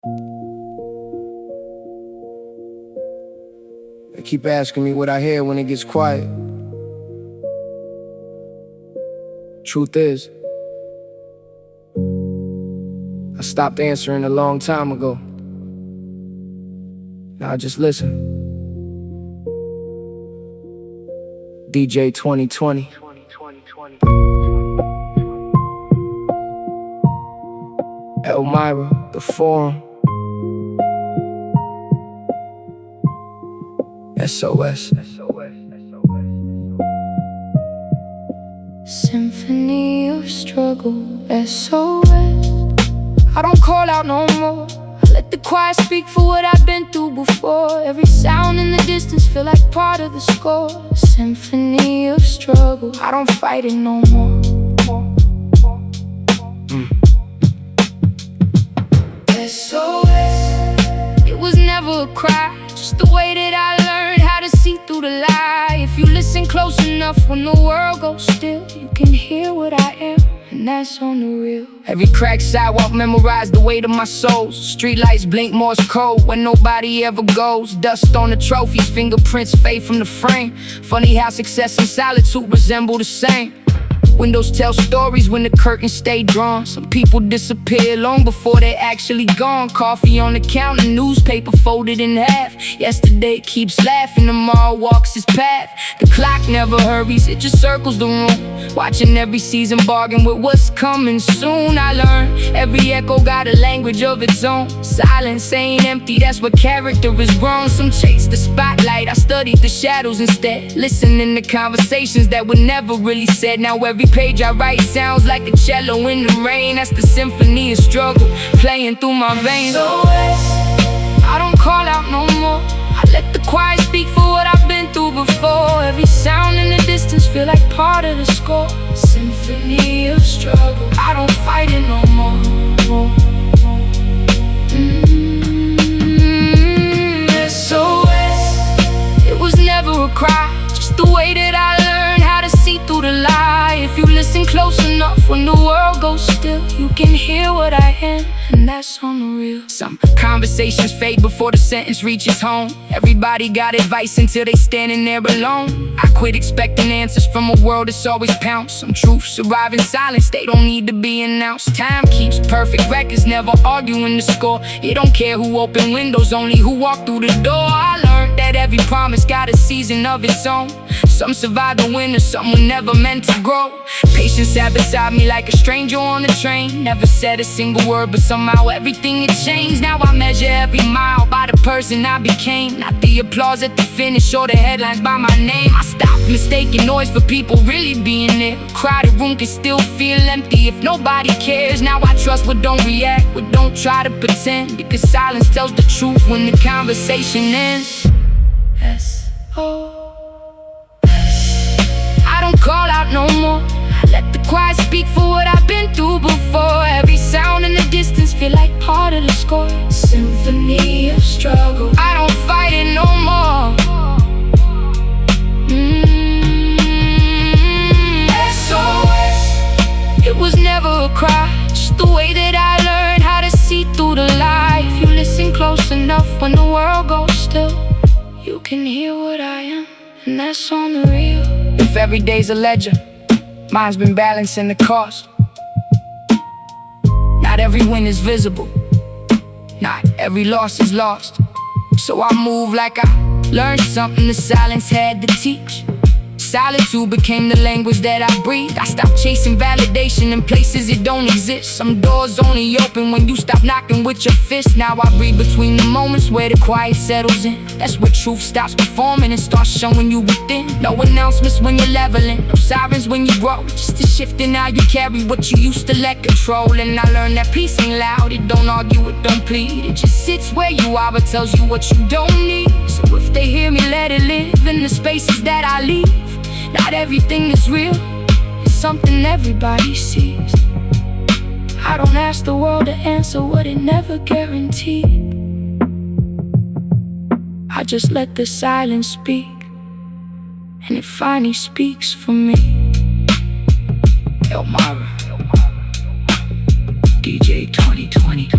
They keep asking me what I hear when it gets quiet. Truth is, I stopped answering a long time ago. Now I just listen. DJ 2020. Myra, the forum. S.O.S. Symphony of struggle, S.O.S. I don't call out no more. I let the choir speak for what I've been through before. Every sound in the distance feel like part of the score. Symphony of struggle, I don't fight it no more. S.O.S. It was never a cry, just the way that I learned how to see through the lie. If you listen close enough when the world goes still, you can hear what I am, and that's on the real. Every crack sidewalk memorized the weight of my soul. Streetlights blink Morse code when nobody ever goes. Dust on the trophies, fingerprints fade from the frame. Funny how success and solitude resemble the same. Windows tell stories when the curtains stay drawn. Some people disappear long before they're actually gone. Coffee on the counter, newspaper folded in half. Yesterday keeps laughing, tomorrow walks his path. The clock never hurries, it just circles the room. Watching every season bargain with what's coming soon. I learned every echo got a language of its own. Silence ain't empty, that's what character is grown. Some chase the spotlight, I studied the shadows instead. Listening to conversations that were never really said. Now every page I write sounds like a cello in the rain. That's the symphony of struggle playing through my veins. S.O.S. I don't call out no more. I let the choir speak for what I've been through before. Every sound in the distance feel like part of the score. Symphony of struggle, I don't fight it no more. S.O.S. It was never a cry, just the way that I learned how to see through the lie. If you listen close enough when the world goes still, you can hear what I am, and that's on the real. Some conversations fade before the sentence reaches home. Everybody got advice until they standing there alone. I quit expecting answers from a world that's always pounced. Some truths survive in silence, they don't need to be announced. Time keeps perfect records, never arguing the score. It don't care who opened windows, only who walked through the door. I learned that every promise got a season of its own. Some survive the winter, some were never meant to grow. Patience sat beside me like a stranger on the train. Never said a single word, but somehow everything had changed. Now I measure every mile by the person I became. Not the applause at the finish or the headlines by my name. I stopped mistaking noise for people really being there. A crowded room can still feel empty if nobody cares. Now I trust what don't react, what don't try to pretend, because silence tells the truth when the conversation ends. S.O.S. I don't call out no more. I let the choir speak for what I've been through before. Every sound in the distance feel like part of the score. Symphony of struggle, I don't fight it no more. S.O.S. It was never a cry, just the way that I learned how to see through the lie. If you listen close enough when the world goes still, you can hear what I am, and that's on the real. If every day's a ledger, mine's been balancing the cost. Not every win is visible, not every loss is lost. So I move like I learned something the silence had to teach. Solitude became the language that I breathe. I stopped chasing validation in places it don't exist. Some doors only open when you stop knocking with your fist. Now I breathe between the moments where the quiet settles in. That's where truth stops performing and starts showing you within. No announcements when you're leveling, no sirens when you grow. Just a shift in how you carry what you used to let control. And I learned that peace ain't loud, it don't argue, it don't plead. It just sits where you are but tells you what you don't need. So if they hear me, let it live in the spaces that I leave. Not everything is real, it's something everybody sees. I don't ask the world to answer what it never guaranteed. I just let the silence speak, and it finally speaks for me. Myra, DJ 2020.